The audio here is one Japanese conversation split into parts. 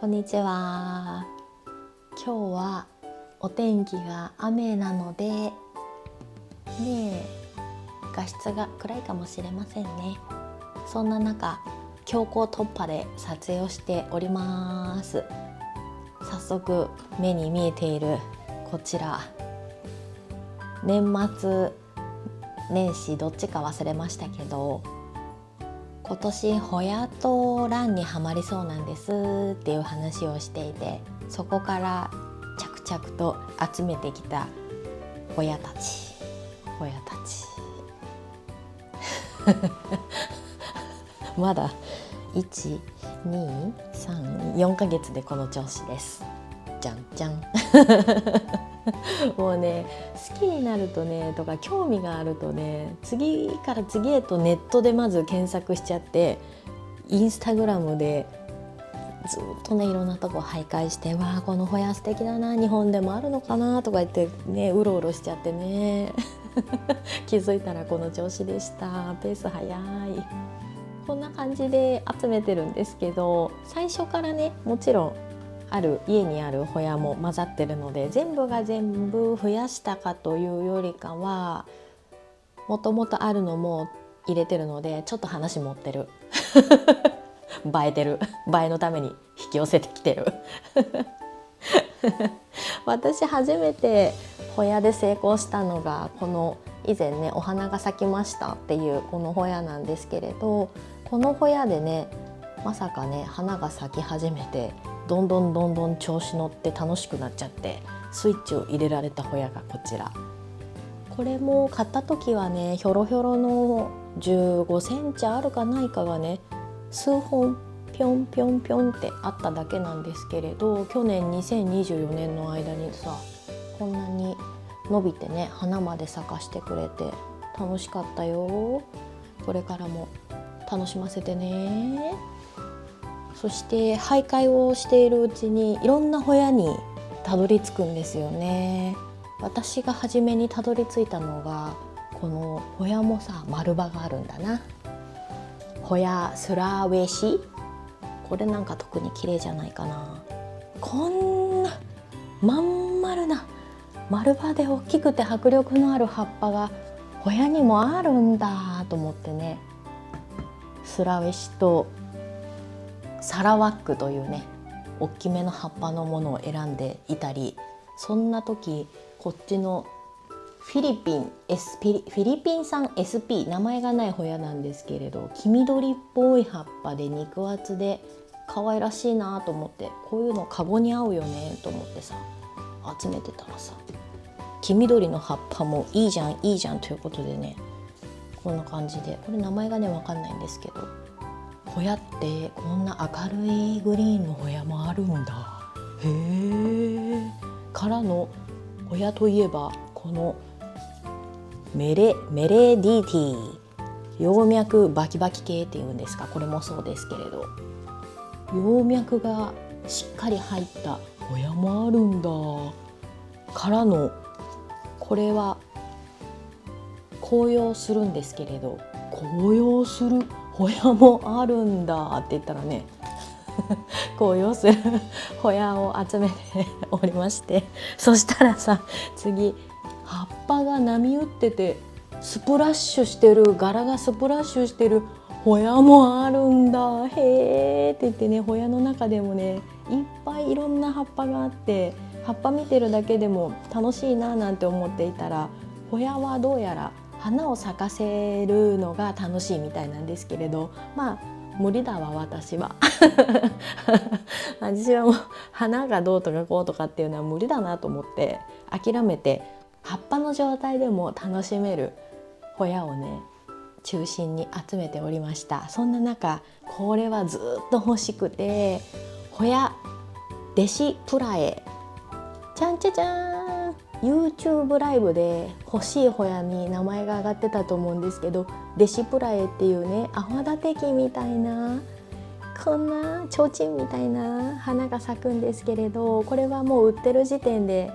こんにちは。今日はお天気が雨なので画質が暗いかもしれませんね。そんな中、強行突破で撮影をしております。早速目に見えているこちら、年末年始どっちか忘れましたけど、今年ホヤとランにはまりそうなんですっていう話をしていて、そこから着々と集めてきたホヤたちまだ1,2,3,4ヶ月でこの調子です。じゃんじゃんもうね、好きになるとねとか興味があるとね、次から次へとネットでまず検索しちゃって、インスタグラムでずっとねいろんなとこ徘徊して、わあこのホヤ素敵だな、日本でもあるのかなとか言ってね、うろうろしちゃってね気づいたらこの調子でした。ペース早い。こんな感じで集めてるんですけど、最初からねもちろん家にあるホヤも混ざってるので、全部が全部増やしたかというよりかは、もともとあるのも入れてるので、ちょっと話持ってる映えてる、映えのために引き寄せてきてる私初めてホヤで成功したのが、この以前ねお花が咲きましたっていうこのホヤなんですけれど、このホヤでねまさかね花が咲き始めて、どんどん調子乗って楽しくなっちゃって、スイッチを入れられたホヤがこちら。これも買った時はねひょろひょろの15センチあるかないかがね数本ぴょんぴょんぴょんってあっただけなんですけれど、去年2024年の間にさ、こんなに伸びてね花まで咲かしてくれて楽しかったよ。これからも楽しませてね。そして徘徊をしているうちにいろんなホヤにたどり着くんですよね。私が初めにたどり着いたのが、このホヤもさ丸葉があるんだな。ホヤスラウェシ、これなんか特に綺麗じゃないかな。こんなまん丸な丸葉で大きくて迫力のある葉っぱがホヤにもあるんだと思ってね、スラウェシとサラワックというね大きめの葉っぱのものを選んでいたり、そんな時こっちのフィリピン産 SP、 名前がないホヤなんですけれど、黄緑っぽい葉っぱで肉厚で可愛らしいなと思って、こういうのカゴに合うよねと思ってさ集めてたらさ、黄緑の葉っぱもいいじゃんということでね、こんな感じで、これ名前がね分かんないんですけど、ホヤってこんな明るいグリーンのホヤもあるんだ、へーからのホヤといえば、このメレディティ、葉脈バキバキ系っていうんですか、これもそうですけれど、葉脈がしっかり入ったホヤもあるんだからの、これは紅葉するんですけれど、紅葉するホヤもあるんだって言ったらね紅葉するホヤを集めておりまして、そしたらさ、次葉っぱが波打っててスプラッシュしてる、柄がスプラッシュしてるホヤもあるんだ、へーって言ってね、ホヤの中でもねいっぱいいろんな葉っぱがあって、葉っぱ見てるだけでも楽しいななんて思っていたら、ホヤはどうやら花を咲かせるのが楽しいみたいなんですけれど、まあ無理だわ私は私はもう花がどうとかこうとかっていうのは無理だなと思って諦めて、葉っぱの状態でも楽しめるホヤをね中心に集めておりました。そんな中、これはずっと欲しくて、ホヤデシプラエ、ちゃんちゃちゃーん、 YouTube ライブで欲しいホヤに名前が挙がってたと思うんですけど、デシプラエっていうね泡立て器みたいな、こんな提灯みたいな花が咲くんですけれど、これはもう売ってる時点で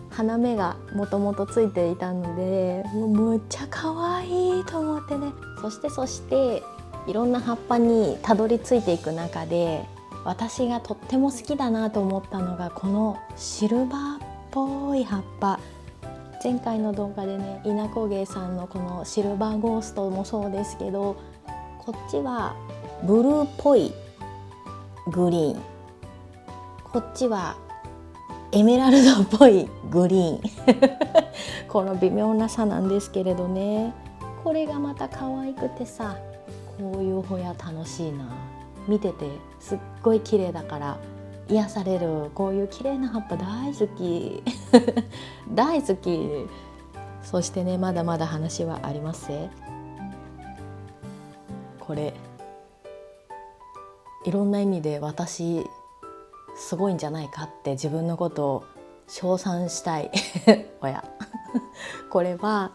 花芽がもともとついていたので、もうむっちゃ可愛いと思ってね。そしていろんな葉っぱにたどり着いていく中で、私がとっても好きだなと思ったのがこのシルバーっぽい葉っぱ。前回の動画でね、稲工芸さんのこのシルバーゴーストもそうですけど、こっちはブルーっぽいグリーン、こっちはエメラルドっぽいグリーンこの微妙な差なんですけれどね、これがまた可愛くてさ、こういうホヤ楽しいな、見ててすっごい綺麗だから癒される。こういう綺麗な葉っぱ大好き大好き。そしてね、まだまだ話はありますね。これいろんな意味で私すごいんじゃないかって自分のことを称賛したいおやこれは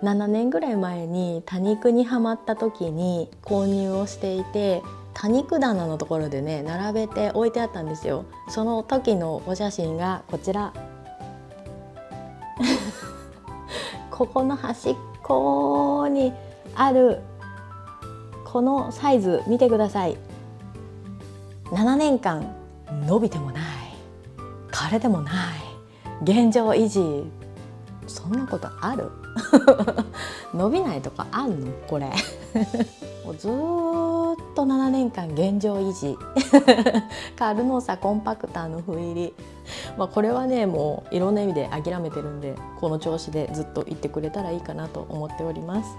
7年ぐらい前に多肉にハマった時に購入をしていて、多肉棚のところでね並べて置いてあったんですよ。その時のお写真がこちらここの端っこにあるこのサイズ見てください。7年間伸びてもない、枯れてもない、現状維持。そんなことある伸びないとかあんのこれもうずっと7年間現状維持カールノーサコンパクターの斑入り、これはねもういろんな意味で諦めてるんで、この調子でずっといってくれたらいいかなと思っております。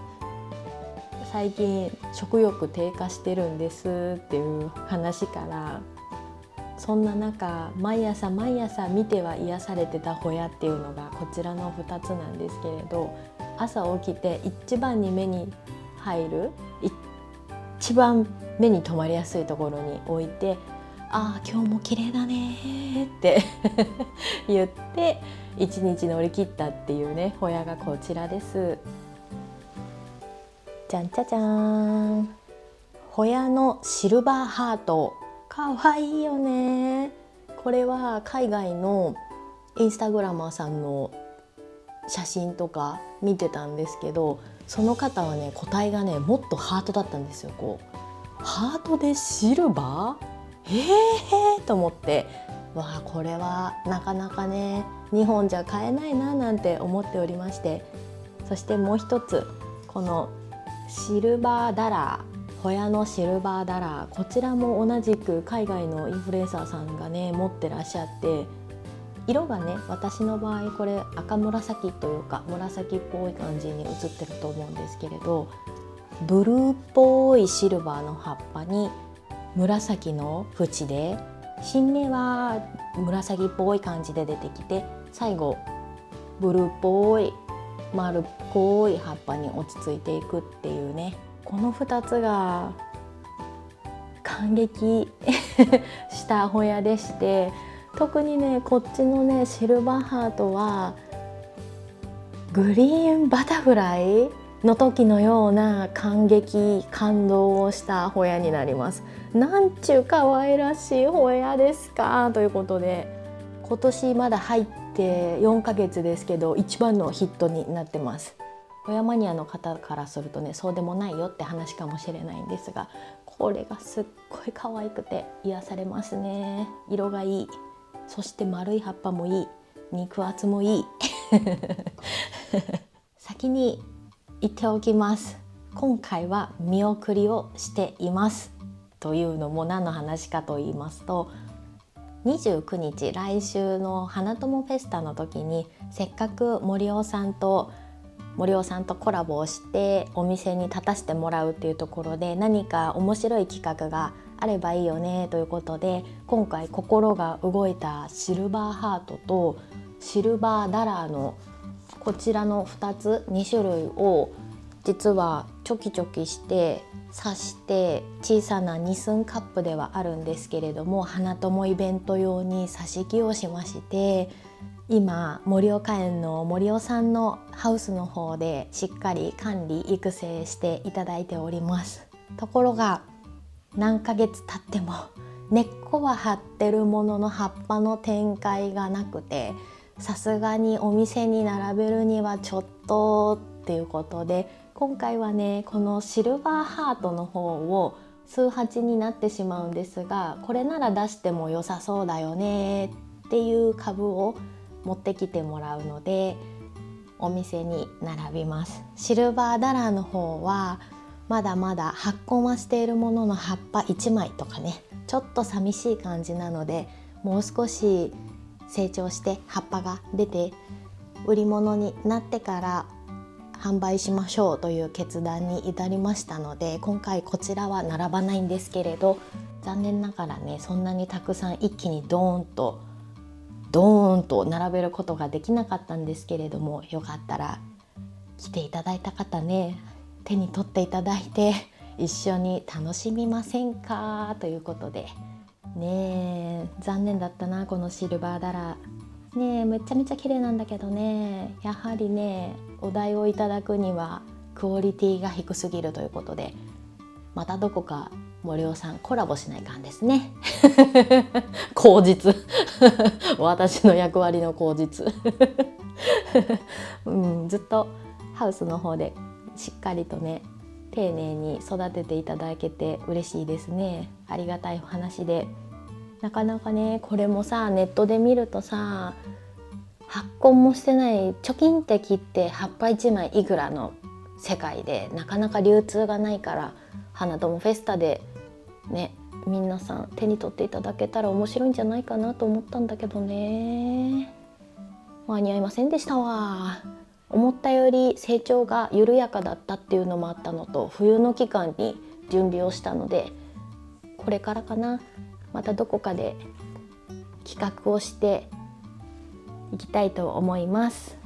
最近食欲低下してるんですっていう話から、そんな中毎朝見ては癒されてたホヤっていうのがこちらの2つなんですけれど、朝起きて一番に目に入る、一番目に留まりやすいところに置いて、ああ今日も綺麗だねって言って一日乗り切ったっていうねホヤがこちらです。じゃんちゃじゃーん、ホヤのシルバーハート、かわいいよね。これは海外のインスタグラマーさんの写真とか見てたんですけど、その方はね個体がねもっとハートだったんですよ。こうハートでシルバーと思って、わあこれはなかなかね日本じゃ買えないななんて思っておりまして、そしてもう一つこのシルバーダラー、ホヤのシルバーダラー、こちらも同じく海外のインフルエンサーさんがね持ってらっしゃって、色がね私の場合これ赤紫というか紫っぽい感じに映ってると思うんですけれど、ブルーっぽいシルバーの葉っぱに紫の縁で、新芽は紫っぽい感じで出てきて、最後ブルーっぽい丸っこい葉っぱに落ち着いていくっていうね、この2つが感激したホヤでして、特にねこっちのねシルバーハートはグリーンバタフライの時のような感激感動をしたホヤになります。なんちゅう可愛らしいホヤですかということで、今年まだ入って4ヶ月ですけど一番のヒットになってます。ホヤマニアの方からするとねそうでもないよって話かもしれないんですが、これがすっごい可愛くて癒されますね。色がいい、そして丸い葉っぱもいい、肉厚もいい先に言っておきます。今回は見送りをしていますというのも何の話かと言いますと、29日来週の花友フェスタの時にせっかく森尾さんとコラボをしてお店に立たせてもらうっていうところで、何か面白い企画があればいいよねということで、今回心が動いたシルバーハートとシルバーダラーのこちらの2種類を実はチョキチョキして刺して小さな2寸カップではあるんですけれども、花友イベント用に挿し木をしまして、今盛岡園の森尾さんのハウスの方でしっかり管理育成していただいております。ところが何ヶ月経っても根っこは張ってるものの葉っぱの展開がなくて、さすがにお店に並べるにはちょっとっていうことで、今回はねこのシルバーハートの方を数鉢になってしまうんですが、これなら出しても良さそうだよねっていう株を持ってきてもらうのでお店に並びます。シルバーダラーの方はまだまだ発根はしているものの葉っぱ1枚とかね、ちょっと寂しい感じなので、もう少し成長して葉っぱが出て売り物になってから販売しましょうという決断に至りましたので、今回こちらは並ばないんですけれど、残念ながらね、そんなにたくさん一気にドーンと並べることができなかったんですけれども、よかったら来ていただいた方ね、手に取っていただいて一緒に楽しみませんかということでね。残念だったな、このシルバーダラーね。めちゃめちゃ綺麗なんだけどね、やはりねお題をいただくにはクオリティが低すぎるということで、またどこか森尾さんコラボしないかんですね口実私の役割の口実ずっとハウスの方でしっかりとね丁寧に育てていただけて嬉しいですね。ありがたいお話で、なかなかねこれもさ、ネットで見るとさ、発根もしてないチョキンって切って葉っぱ1枚いくらの世界で、なかなか流通がないから、花友フェスタでね皆さん手に取っていただけたら面白いんじゃないかなと思ったんだけどね、間に合いませんでしたわ。思ったより成長が緩やかだったっていうのもあったのと、冬の期間に準備をしたので、これからかな、またどこかで企画をしていきたいと思います。